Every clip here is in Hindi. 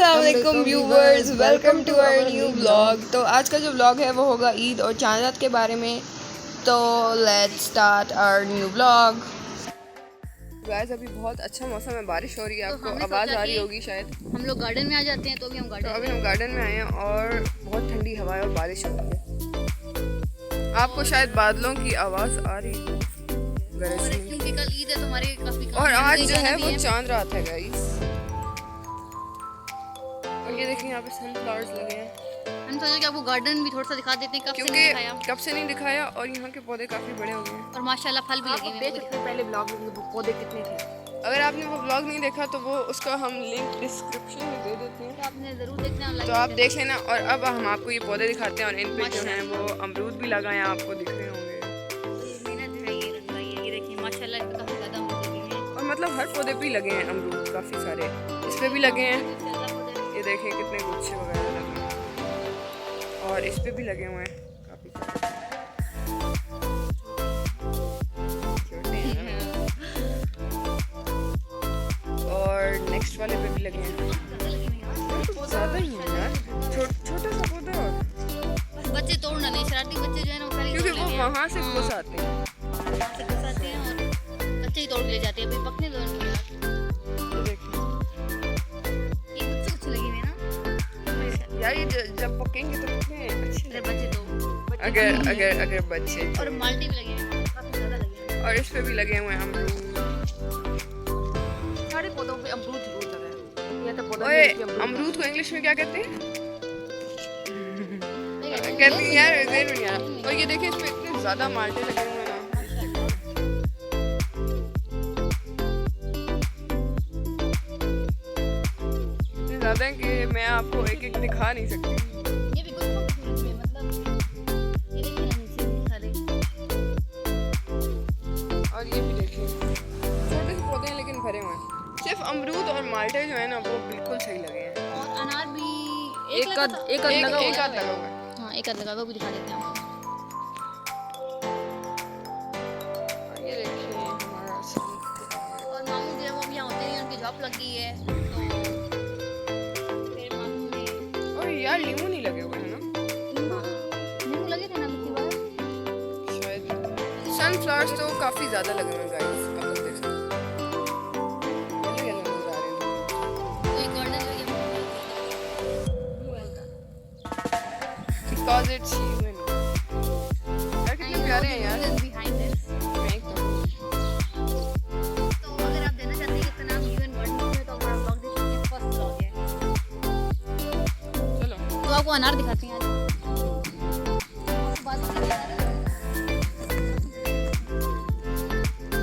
अस्सलाम वालेकुम viewers, welcome to our new blog. तो आज का जो ब्लॉग है वो होगा ईद और चांद रात के बारे में। तो let's start our new blog. Guys अभी बहुत अच्छा मौसम है, बारिश हो रही है, आपको आवाज़ आ रही होगी शायद। हम लोग गार्डन में आ जाते हैं, तो अभी हम गार्डन में आए हैं और बहुत ठंडी हवा है और बारिश हो रही है। आपको शायद बादलों की आवाज़ आ रही है क्योंकि कल ईद है तो हमारे काफी और आज जो है वो चांद रात है गाइस। और ये देखिए यहाँ पे सनफ्लावर्स लगे हैं। हम सोचे कि आपको गार्डन भी थोड़ा सा दिखा देते हैं, कब से नहीं दिखाया और यहाँ के पौधे काफी बड़े हो गए हैं और माशाल्लाह फल भी लगे हुए हैं। पहले ब्लॉग में पौधे कितने थे, अगर आपने वो ब्लॉग नहीं देखा तो वो उसका हम लिंक डिस्क्रिप्शन में दे देते हैं, तो आपने जरूर देखना, तो आप देख लेना। और अब हम आपको ये पौधे दिखाते हैं और इन पे जो है वो अमरूद भी लगाए हैं, आपको दिख रहे होंगे। ये देखिए माशाल्लाह इस पे काफी ज्यादा अमरूद लगे हैं और मतलब हर पौधे पे लगे हैं अमरूद, काफी सारे इस पे भी लगे हैं। ये देखें कितने गुच्छे वगैरह लगे हैं और इस पे भी लगे हुए हैं काफी सारे छोटे हैं। और नेक्स्ट वाले पे भी लगे हैं, ज़्यादा ही है यार, छोटा सा पौधा। और बच्चे तोड़ना नहीं, शरारती बच्चे जो है ना वो क्योंकि वो वहाँ से घुस आते हैं, और बच्चे ही तोड़ ले जाते हैं। अभी पकने दो इनको यार। यार ये जब पकेंगे तो कितने अच्छे बच्चे तो अगर बच्चे और माल्टी भी लगे हैं, काफी ज्यादा लगे हैं। और इस पे भी लगे हुए हैं अमरूद। सारे पौधों पे अमरूद जरूर लगा है। ये तो पौधा ओए अमरूद को इंग्लिश में क्या कहते हैं? कहते हैं यार ज़हन में नहीं आ रहा। और ये देखिए इस पे इतने ज्यादा माल्टे लगे हुए हैं ना, इतने ज्यादा हैं कि मैं आपको एक एक दिखा नहीं सकती। ये भी कुछ खूबसूरत है, मतलब ये देखिए ना नीचे भी सारे। और ये भी देखिए छोटे से पौधे हैं लेकिन भरे हुए हैं। सिर्फ अमरूद और माल्टे जो है ना वो बिल्कुल सही लगे हैं। और अनार भी एक आध लगा हुआ है। हाँ एक आध लगा, वो भी दिखा देते हैं आपको। और ये देखिए हमारा sunflower। और मामू जो है वो अभी यहाँ होते हैं, उनकी जॉब लग गई है, तो फिर मामू ने और यार लीमू नहीं लगे हुए हैं ना, नींबू लगे थे ना पिछली बार। शायद सनफ्लावर्स तो काफी ज्यादा लगे हुए हैं गाइस, आप लोग देख सकते हैं। येलो येलो नजर आ रहे हैं तो एक गार्डन जो है because it's human। यार कितने प्यारे हैं यार। behind this। मैं एक तो अगर आप देना चाहते हैं इसका नाम यूएन गार्डन है, तो हमारा ब्लॉग देख सकते हैं, फर्स्ट ब्लॉग है। चलो तो आपको अनार दिखाते हैं आज।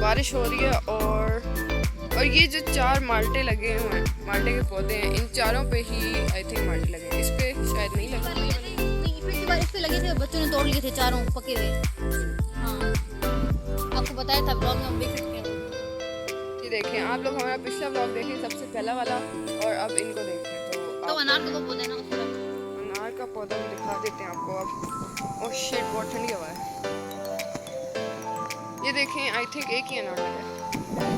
बारिश हो रही है और ये जो 4 माल्टे लगे हुए हैं, माल्टे के पौधे हैं, इन चारों पे ही आई थिंक माल्टे लगे हैं, इस पे शायद नहीं लगे। नहीं, पिछली बार इस पे लगे थे, बच्चों ने तोड़ लिए थे चारों पके हुए। हाँ आपको बताया था ब्लॉग में, हम देख सकते हैं। ये देखें आप लोग हमारा पिछला ब्लॉग देखें, सबसे पहला वाला, और अब इनको देखें। तो अनार का वो पौधा है ना, उसमें अनार का पौधा भी दिखा देते हैं आपको अब। ओह शिट बहुत ठंडी हवा है। ये देखें आई थिंक एक ही अनार लगा है।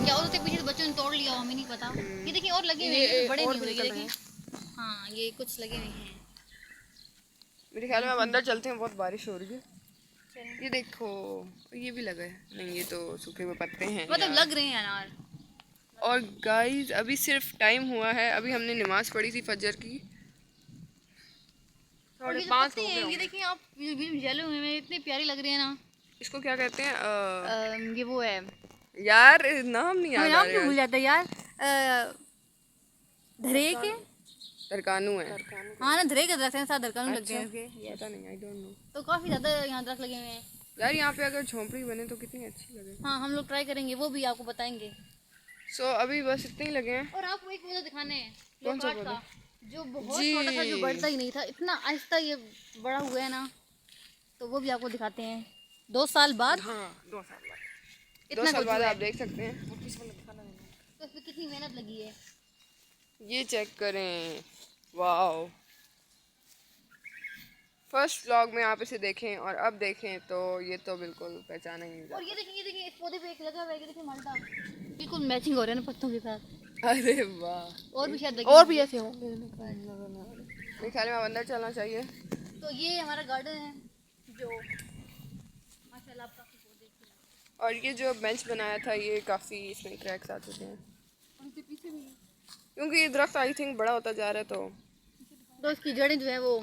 क्या होते पीछे से बच्चों ने तोड़ लिया, हमें नहीं पता। ये देखिए और लगे हुए हैं, बड़े नहीं हुए, ये देखिए। हाँ ये कुछ लगे हुए हैं। मेरे ख्याल में अब अंदर चलते हैं, बहुत बारिश हो रही है। ये देखो ये भी लगा है, नहीं ये तो सूखे हुए पत्ते हैं मतलब लग रहे हैं अनार। और गाइस अभी सिर्फ टाइम हुआ है, अभी हमने नमाज पढ़ी थी फजर की, और ये 5 हो गए। ये देखिए आप, ये जले हुए हैं, इतने प्यारे लग रहे हैं ना। इसको क्या कहते हैं? ये वो है यार नाम नहीं याद आ नाम क्यों रहा भूल जाता है यार। धरे के तरकानू है। हाँ ना, धरे के दरख्त हैं, साथ दरकानू लगते हैं इसके। पता नहीं, आई डोंट नो। तो काफी ज्यादा यहाँ दरख्त लगे हुए हैं यार यहाँ पे अगर झोंपड़ी बने तो कितनी अच्छी लगे। हाँ हम लोग ट्राई करेंगे, वो भी आपको बताएंगे। सो अभी बस इतने ही लगे हैं। और आपको एक पौधा दिखाने हैं, कौन सा लेपार्ड पौधा? का, जो बहुत छोटा था, जो बढ़ता ही नहीं था, इतना आहिस्ता ये बड़ा हुआ है ना, तो वो भी आपको दिखाते हैं 2 साल बाद। हाँ 2 साल बाद, इतना 2 साल कुछ बाद हुआ आप है। देख सकते हैं। तो इसमें कितनी मेहनत लगी है। ये चेक करें, वाओ। फर्स्ट व्लॉग में आप इसे देखें और अब देखें तो ये तो बिल्कुल पहचाना ही नहीं और जाता। ये देखिए इस पौधे पे एक लगा हुआ है, ये देखिए माल्टा, बिल्कुल मैचिंग हो रहा है ना पत्तों के साथ। अरे वाह, और भी शायद लगे और भी ऐसे होंगे। मेरे ख्याल में अब अंदर चलना चाहिए। तो ये हमारा गार्डन है जो माशाल्लाह आप काफी पौधे हैं। और ये जो बेंच बनाया था ये काफ़ी इसमें क्रैक्स आ चुके हैं उनके पीछे भी क्योंकि ये दरख्त आई थिंक बड़ा होता जा रहा है। तो इसकी जड़ें जो है वो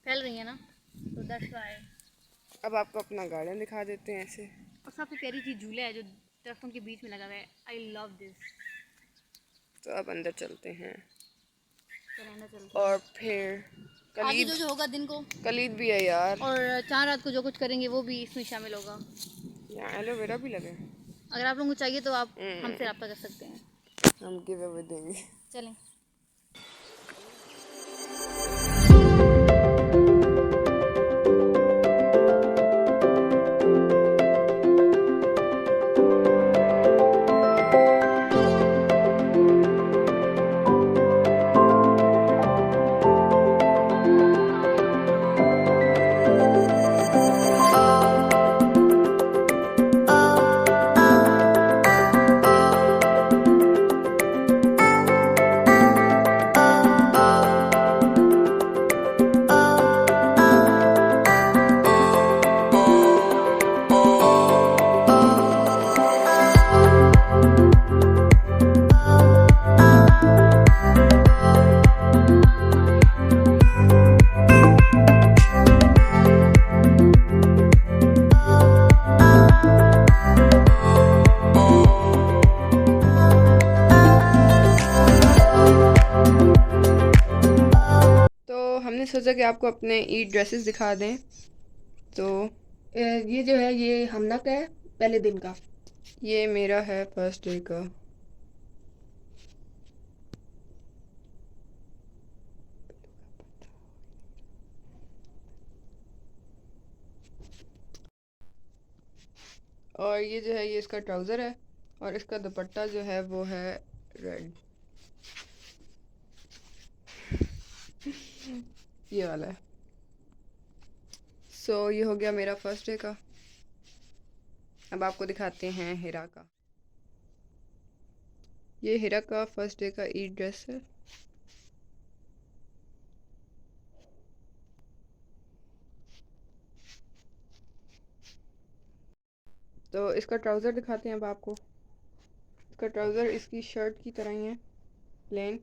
फैल रही है ना, तो दैट्स व्हाई। अब आपको अपना गार्डन दिखा देते हैं ऐसे। और सबसे प्यारी चीज़ झूला है जो दरख्तों के बीच में लगा हुआ है। I love this. तो अब अंदर चलते हैं चलते और फिर आगे कलीद जो होगा दिन को कलीद भी है यार, और चार रात को जो कुछ करेंगे वो भी इसमें शामिल होगा। यहाँ एलोवेरा भी लगे। अगर आप लोगों को चाहिए तो आप हमसे रब्ता कर सकते हैं। हम गिव अवे देंगे। चलें। सोचा कि आपको अपने ईद ड्रेसेस दिखा दें। तो ये जो है ये हमना का है पहले दिन का। ये मेरा है फर्स्ट डे का। और ये जो है ये इसका ट्राउज़र है और इसका दुपट्टा जो है वो है रेड, ये वाला है। सो ये हो गया मेरा फर्स्ट डे का। अब आपको दिखाते हैं हिरा का। ये हिरा का फर्स्ट डे का ईद ड्रेस है। तो इसका ट्राउज़र दिखाते हैं अब आपको। इसका ट्राउज़र इसकी शर्ट की तरह ही है, प्लेन।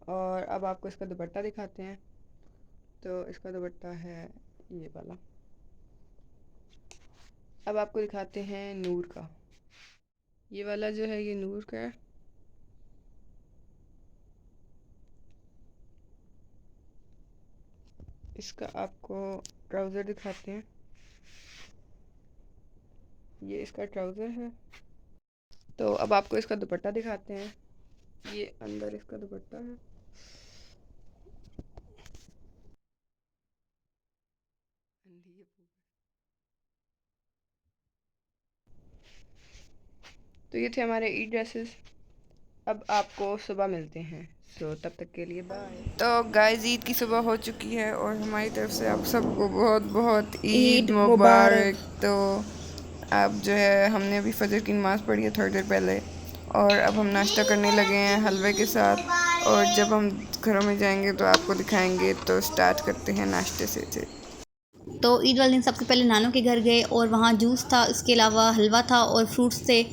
और अब आपको इसका दुपट्टा दिखाते हैं। तो इसका दुपट्टा है ये वाला। अब आपको दिखाते हैं नूर का। ये वाला जो है ये नूर का है। इसका आपको ट्राउज़र दिखाते हैं। ये इसका ट्राउज़र है। तो अब आपको इसका दुपट्टा दिखाते हैं। ये अंदर इसका दुपट्टा है। तो ये थे हमारे ईद ड्रेसेस। अब आपको सुबह मिलते हैं। सो तब तक के लिए बाय। तो गाइस ईद की सुबह हो चुकी है और हमारी तरफ से आप सबको बहुत बहुत ईद मुबारक। तो अब जो है हमने अभी फजर की नमाज़ पढ़ी है थोड़ी देर पहले और अब हम नाश्ता करने लगे हैं हलवे के साथ। और जब हम घरों में जाएंगे तो आपको दिखाएंगे। तो स्टार्ट करते हैं नाश्ते से। तो ईद वाले दिन सबसे पहले नानों के घर गए और वहाँ जूस था, इसके अलावा हलवा था और फ्रूट्स थे।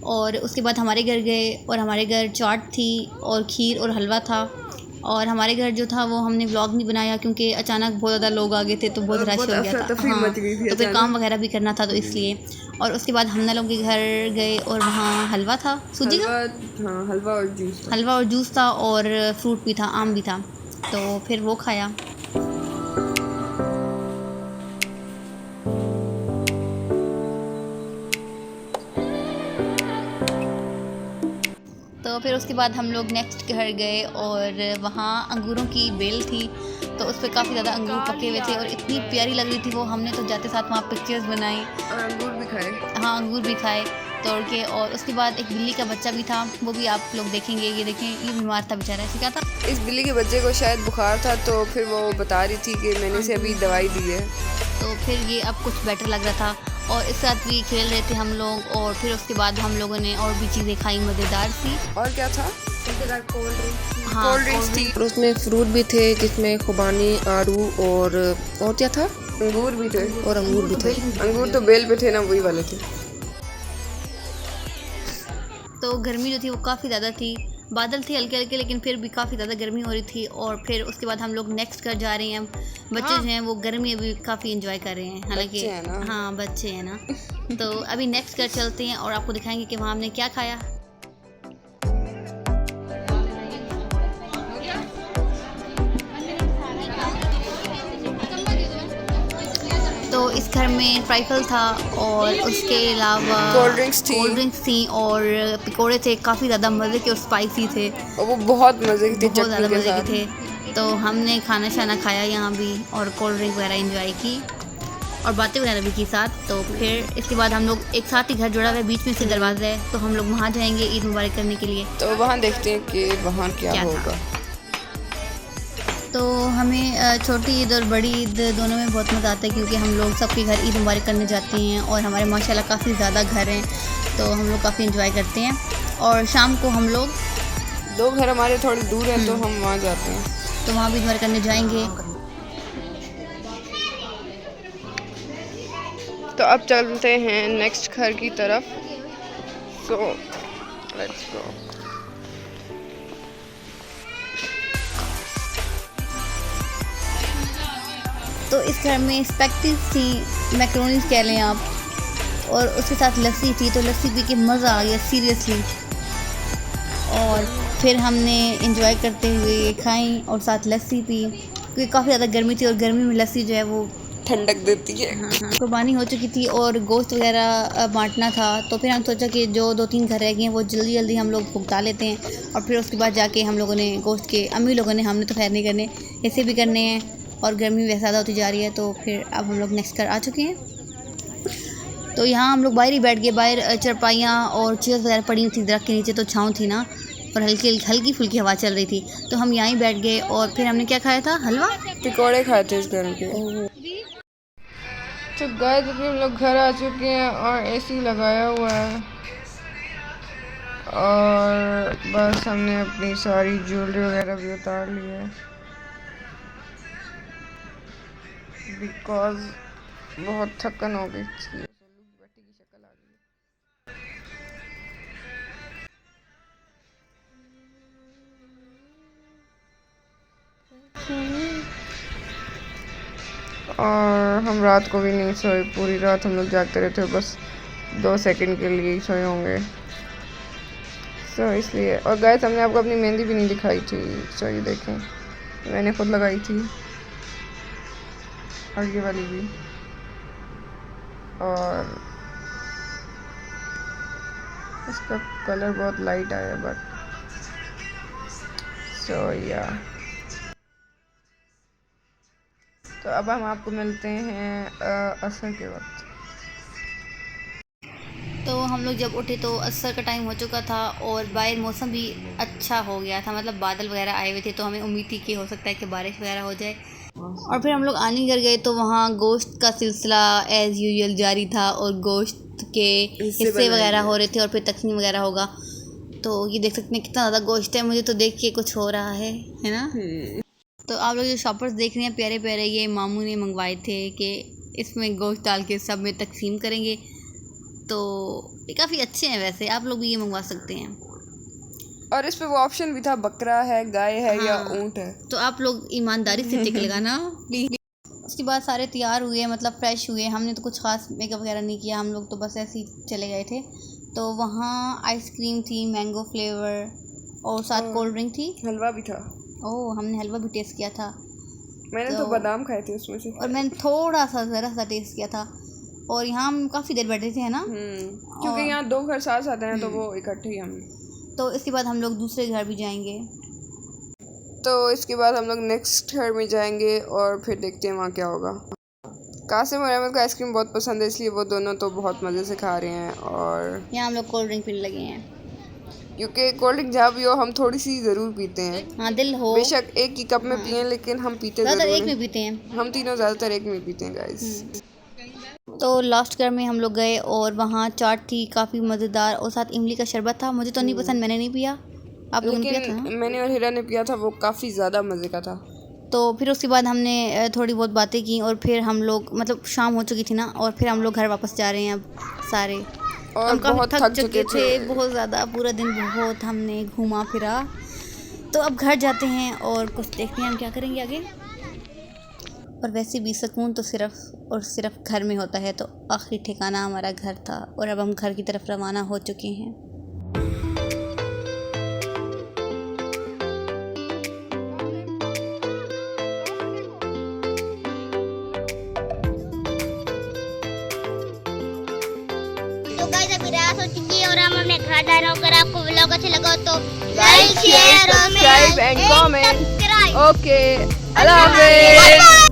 और उसके बाद हमारे घर गए और हमारे घर चाट थी और खीर और हलवा था। और हमारे घर जो था वो हमने व्लॉग नहीं बनाया क्योंकि अचानक बहुत ज़्यादा लोग आ गए थे तो बहुत रश हो गया था। हाँ, तो फिर काम वगैरह भी करना था तो इसलिए। और उसके बाद हमने लोग के घर गए और वहाँ हलवा था, सूजी का। हाँ, हलवा और जूस था और फ्रूट भी था, आम भी था। तो फिर वो खाया। तो फिर उसके बाद हम लोग नेक्स्ट घर गए और वहाँ अंगूरों की बेल थी। तो उस पर काफ़ी ज़्यादा अंगूर पके हुए थे और इतनी प्यारी लग रही थी वो। हमने तो जाते साथ वहाँ पिक्चर्स बनाई और अंगूर भी खाए। हाँ, अंगूर भी खाए तोड़ के। और उसके बाद एक बिल्ली का बच्चा भी था, वो भी आप लोग देखेंगे। ये देखें, ये बीमार था बेचारा। ऐसे क्या था, इस बिल्ली के बच्चे को शायद बुखार था तो फिर वो बता रही थी कि मैंने इसे अभी दवाई दी है। तो फिर ये अब कुछ बेटर लग रहा था। और इस साथ भी खेल रहे थे हम लोग। और फिर उसके बाद हम लोगों ने और भी चीज़ें खाई मज़ेदार सी। और क्या था? हाँ, कोल्ड ड्रिंक्स थी। और उसमें फ्रूट भी थे जिसमें खुबानी, आड़ू और क्या था? अंगूर भी थे। और अंगूर भी थे। अंगूर तो बेल पे थे ना, वही वाले थे। तो गर्मी जो थी वो काफ़ी ज़्यादा थी। बादल थे हल्के हल्के, लेकिन फिर भी काफ़ी ज़्यादा गर्मी हो रही थी। और फिर उसके बाद हम लोग नेक्स्ट घर जा रहे हैं। बच्चे जो हैं वो गर्मी अभी काफ़ी एंजॉय कर रहे हैं, हालांकि बच्चे हैं ना। हाँ बच्चे हैं ना। तो अभी नेक्स्ट घर चलते हैं और आपको दिखाएंगे कि वहाँ हमने क्या खाया। तो इस घर में ट्राइफल था और उसके अलावा कोल्ड ड्रिंक्स थी और पकौड़े थे, काफ़ी ज़्यादा मज़े के और स्पाइसी थे, और वो बहुत मज़े की थी, बहुत ज़्यादा चटनी के मज़े साथ। के थे। तो हमने खाना शाना खाया यहाँ भी और कोल्ड ड्रिंक वगैरह एंजॉय की और बातें वगैरह भी की साथ। तो फिर इसके बाद हम लोग एक साथ ही घर जुड़ा हुआ है, बीच में से दरवाज़ा है, तो हम लोग वहाँ जाएंगे ईद मुबारक करने के लिए। तो वहाँ देखते हैं कि वहाँ क्या होगा। तो हमें छोटी ईद और बड़ी ईद दोनों में बहुत मज़ा आता है, क्योंकि हम लोग सबके घर ईद मुबारक करने जाते हैं और हमारे माशाल्लाह काफ़ी ज़्यादा घर हैं, तो हम लोग काफ़ी एंजॉय करते हैं। और शाम को हम लोग 2 घर हमारे थोड़ी दूर है, तो हम वहाँ जाते हैं। तो वहाँ भी ईद मुबारक करने जाएंगे। तो अब चलते हैं नेक्स्ट घर की तरफ। So let's go. तो इस घर में स्पेक्टिस थी, मैक्रोनीज कह लें आप, और उसके साथ लस्सी थी। तो लस्सी पी के मज़ा आ गया सीरियसली। और फिर हमने एंजॉय करते हुए ये खाई और साथ लस्सी पी, क्योंकि काफ़ी ज़्यादा गर्मी थी और गर्मी में लस्सी जो है वो ठंडक देती है। हाँ कुर्बानी हो चुकी थी और गोश्त वगैरह बांटना था। तो फिर हम सोचा कि जो 2-3 घर रह गए हैं वो जल्दी जल्दी हम लोग भुगता लेते हैं, और फिर उसके बाद जाके हम लोगों ने गोश्त के, अम्मी लोगों ने, हमने तो खैर नहीं करने, ऐसे भी करने हैं। और गर्मी वैसे ज़्यादा होती जा रही है, तो फिर अब हम लोग नेक्स्ट घर आ चुके हैं। तो यहाँ हम लोग बाहर ही बैठ गए। बाहर चरपाइयाँ और चेयर वगैरह पड़ी हुई थी दरख्त के नीचे, तो छाँव थी ना, और हल्की फुल्की हवा चल रही थी, तो हम यहाँ ही बैठ गए। और फिर हमने क्या खाया था? हलवा, पकौड़े खाए थे इस घर के। तो गाइस अभी हम लोग घर आ चुके हैं और एसी लगाया हुआ है, और बस हमने अपनी सारी ज्वेलरी वगैरह भी उतार ली है, बिकॉज बहुत थकन हो गई थी। और हम रात को भी नहीं सोए, पूरी रात हम लोग जागते रहते, बस 2 सेकंड के लिए ही सोए होंगे। सो इसलिए, और गाइस हमने आपको अपनी मेहंदी भी नहीं दिखाई थी। सो ये देखें, मैंने खुद लगाई थी, और ये वाली भी। और इसका कलर बहुत लाइट आया, बट सो या। तो अब हम आपको मिलते हैं असर के वक्त। तो हम लोग जब उठे तो असर का टाइम हो चुका था और बाहर मौसम भी अच्छा हो गया था, मतलब बादल वगैरह आए हुए थे, तो हमें उम्मीद थी कि हो सकता है कि बारिश वगैरह हो जाए। और फिर हम लोग आने घर गए तो वहाँ गोश्त का सिलसिला एज़ यूजुअल जारी था, और गोश्त के हिस्से वगैरह हो रहे थे, और फिर तकसीम वगैरह होगा। तो ये देख सकते हैं कितना ज़्यादा गोश्त है, मुझे तो देख के कुछ हो रहा है ना। तो आप लोग जो शॉपर्स देख रहे हैं प्यारे प्यारे, ये मामू ने मंगवाए थे कि इसमें गोश्त डाल के सब में तकसीम करेंगे। तो ये काफ़ी अच्छे हैं, वैसे आप लोग भी ये मंगवा सकते हैं। और इस पे वो ऑप्शन भी था, बकरा है, गाय है, या ऊँट है। तो आप लोग ईमानदारी से टिक लगाना। उसके बाद सारे तैयार हुए, मतलब फ्रेश हुए। हमने तो कुछ ख़ास मेकअप वगैरह नहीं किया, हम लोग तो बस ऐसे ही चले गए थे। तो वहाँ आइसक्रीम थी मैंगो फ्लेवर, और साथ कोल्ड ड्रिंक थी, हलवा भी था। ओह हमने हलवा भी टेस्ट किया था। मैंने तो बादाम खाए थे उसमें से, और मैंने थोड़ा सा ज़रा सा टेस्ट किया था। और यहाँ हम काफ़ी देर बैठे थे, है ना, क्योंकि यहाँ 2 घर साथ साथ हैं, तो वो इकट्ठे ही हम। तो इसके बाद हम लोग दूसरे घर भी जाएंगे। तो इसके बाद हम लोग नेक्स्ट घर में जाएंगे और फिर देखते हैं वहाँ क्या होगा। कासिम और अहमद को आइसक्रीम बहुत पसंद है, इसलिए वो दोनों तो बहुत मज़े से खा रहे हैं। और यहाँ हम लोग कोल्ड ड्रिंक पीने लगे हैं, क्योंकि कोल्ड ड्रिंक जहाँ भी हो हम थोड़ी सी ज़रूर पीते हैं। हाँ दिल हो, बेशक एक ही कप में पिए, लेकिन हम पीते ज़्यादातर ज़रूर एक में हैं। पीते हैं। हम तीनों ज़्यादातर एक में पीते हैं गाइस। तो लास्ट घर में हम लोग गए और वहाँ चाट थी काफ़ी मज़ेदार और साथ इमली का शरबत था। मुझे तो नहीं पसंद, मैंने नहीं पिया। आप लोगों ने पिया था ना? मैंने और हिरा ने पिया था, वो काफ़ी ज़्यादा मज़े का था। तो फिर उसके बाद हमने थोड़ी बहुत बातें की और फिर हम लोग मतलब शाम हो चुकी थी ना, और फिर हम लोग घर वापस जा रहे हैं अब सारे। और हम काफ़ी बहुत थक चुके थे बहुत ज़्यादा, पूरा दिन बहुत हमने घूमा फिरा। तो अब घर जाते हैं और कुछ देखते हैं हम क्या करेंगे आगे। और वैसे भी सुकून तो सिर्फ़ और सिर्फ घर में होता है, तो आखिरी ठिकाना हमारा घर था और अब हम घर की तरफ रवाना हो चुके हैं। तो गाइस अभी रात हो चुकी है और हम अपने घर जा रहे हैं। अगर आपको व्लॉग अच्छा लगा तो like share subscribe and comment. Subscribe. Okay, अल्लाह हाफिज़।